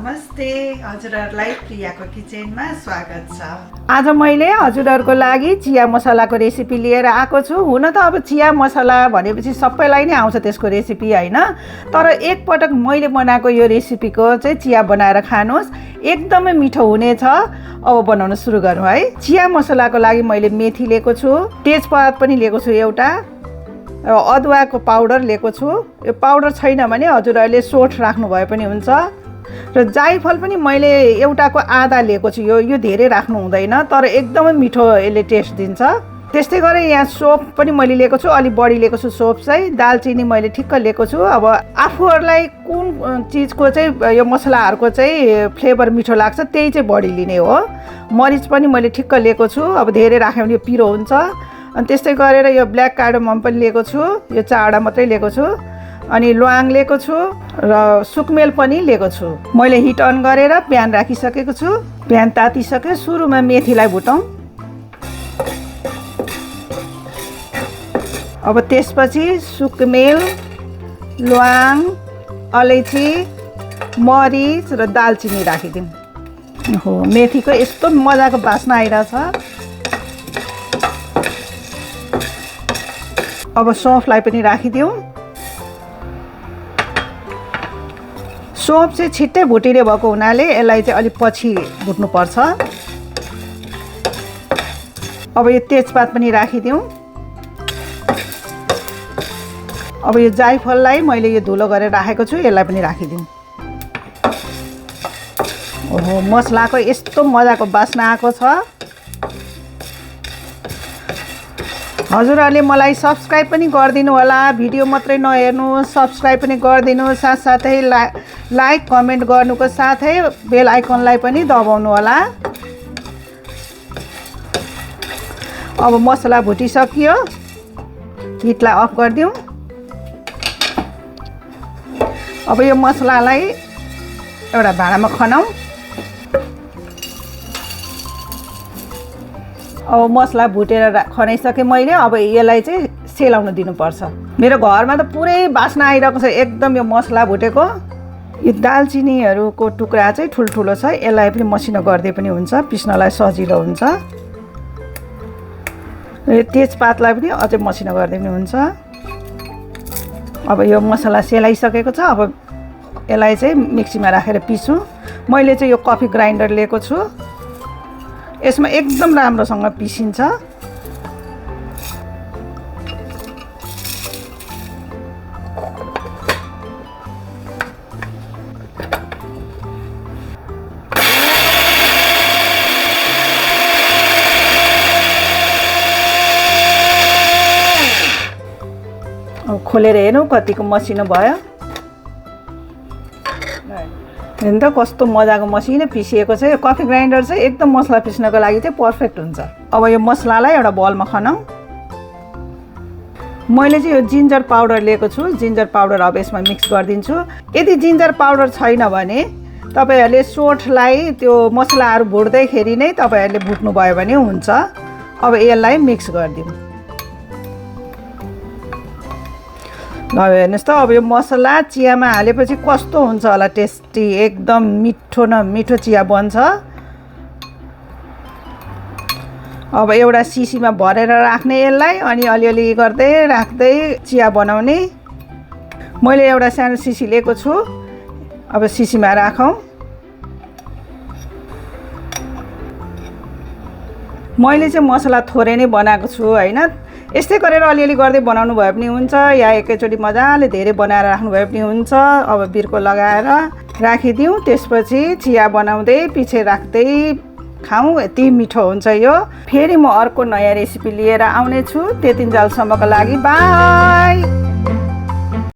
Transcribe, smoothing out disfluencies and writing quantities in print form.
नमस्ते हजुरहरुलाई प्रियाको किचनमा स्वागत छ। आज मैले हजुरहरुको लागि चिया मसलाको रेसिपी लिएर आएको छु। हुन त अब चिया मसला भनेपछि सबैलाई नै आउँछ त्यसको रेसिपी हैन, तर एक पटक मैले बनाएको यो रेसिपीको चाहिँ चिया बनाएर खानुहोस्, एकदमै मिठो हुनेछ। अब बनाउन सुरु गरौँ है। चिया मसलाको लागि मैले मेथी लिएको छु, तेजपात पनि लिएको छु एउटा, अदुवाको पाउडर लिएको छु। यो पाउडर छैन भने हजुरहरूले सोठ राख्नु भए पनि हुन्छ। र जाइफल पनि मैले एउटाको आधा लिएको छु। यो धेरै राख्नु हुँदैन, तर एकदमै मिठो यसले टेस्ट दिन्छ। त्यस्तै गरी यहाँ सोप पनि मैले लिएको छु, अलि बढी लिएको छु सोप चाहिँ। दालचिनी मैले ठिक्क लिएको छु। अब आफूहरूलाई कुन चिजको चाहिँ यो मसलाहरूको चाहिँ फ्लेभर मिठो लाग्छ त्यही चाहिँ बढी लिने हो। मरिच पनि मैले ठिक्क लिएको छु, अब धेरै राख्यो भने यो पिरो हुन्छ। अनि त्यस्तै गरेर यो ब्ल्याक कार्डमम पनि लिएको छु, यो 4वटा मात्रै लिएको छु। अनि ल्वाङ लिएको छु र सुकमेल पनि लिएको छु। मैले हिट अन गरेर प्यान राखिसकेको छु। प्यान तातिसक्यो। सुरुमा मेथीलाई भुटौँ। अब त्यसपछि सुकमेल, ल्वाङ, अलैँची, मरिच र दालचिनी राखिदिउँ। हो, मेथीको यस्तो मजाको बास्ना आइरहेछ। अब सौँफलाई पनि राखिदिउँ। सौँफ चाहिँ छिट्टै भुटिने भएको हुनाले यसलाई चाहिँ अलिक पछि भुट्नुपर्छ। अब यो तेजपात पनि राखिदिउँ। अब यो जाइफललाई मैले यो धुलो गरेर राखेको छु, यसलाई पनि राखिदिउँ। ओहो, मसलाको यस्तो मजाको बास्ना आएको छ। हजुरहरूले मलाई सब्सक्राइब पनि गरिदिनु होला, भिडियो मात्रै नहेर्नु, सब्सक्राइब पनि गरिदिनु, साथसाथै लाइक कमेन्ट गर्नुको साथै बेल आइकनलाई पनि दबाउनु होला। अब मसला भुटिसक्यो, हिटलाई अफ गरिदिउँ। अब यो मसलालाई एउटा भाँडामा खनाउँ। अब मसला भुटेर खनाइसकेँ मैले। अब यसलाई चाहिँ सेलाउन दिनुपर्छ। मेरो घरमा त पुरै बास्ना आइरहेको छ एकदम यो मसला भुटेको। यो दालचिनीहरूको टुक्रा चाहिँ ठुल्ठुलो छ, यसलाई पनि मसिनो गर्दै पनि हुन्छ, पिस्नलाई सजिलो हुन्छ। यो तेजपातलाई पनि अझै मसिनो गर्दै पनि हुन्छ। अब यो मसला सेलाइसकेको छ। अब यसलाई चाहिँ मिक्सीमा राखेर पिसौँ। मैले चाहिँ यो कफी ग्राइन्डर लिएको छु, यसमा एकदम राम्रोसँग पिसिन्छ। अब खोलेर हेर्नु कतिको मसिनो भयो। हेर्नु त कस्तो मजाको मसिनो पिसिएको छ। यो कफी ग्राइन्डर चाहिँ एकदम मसला पिस्नको लागि चाहिँ पर्फेक्ट हुन्छ। अब यो मसलालाई एउटा बलमा खनाउँ। मैले चाहिँ यो जिन्जर पाउडर लिएको छु, जिन्जर पाउडर अब यसमा मिक्स गरिदिन्छु। यदि जिन्जर पाउडर छैन भने तपाईँहरूले सोठलाई त्यो मसलाहरू भुट्दैखेरि नै तपाईँहरूले भुट्नुभयो भने हुन्छ। अब यसलाई मिक्स गरिदिउँ। ल हेर्नुहोस् त, अब यो मसला चियामा हालेपछि कस्तो हुन्छ होला, टेस्टी, एकदम मिठो न मिठो चिया बन्छ। अब एउटा सिसीमा भरेर राख्ने यसलाई, अनि अलिअलि गर्दै राख्दै चिया बनाउने। मैले एउटा सानो सिसी लिएको छु। अब सिसीमा राखौँ। मैले चाहिँ मसला थोरै नै बनाएको छु हैन। यस्तै गरेर अलिअलि गर्दै बनाउनु भए पनि हुन्छ, या एकैचोटि मजाले धेरै बनाएर राख्नु भए पनि हुन्छ। अब बिर्को लगाएर राखिदिउँ। त्यसपछि चिया बनाउँदै पछि राख्दै खाउँ, यति मिठो हुन्छ यो। फेरि म अर्को नयाँ रेसिपी लिएर आउने छु। त्यतिन्जेलसम्मको लागि बाई।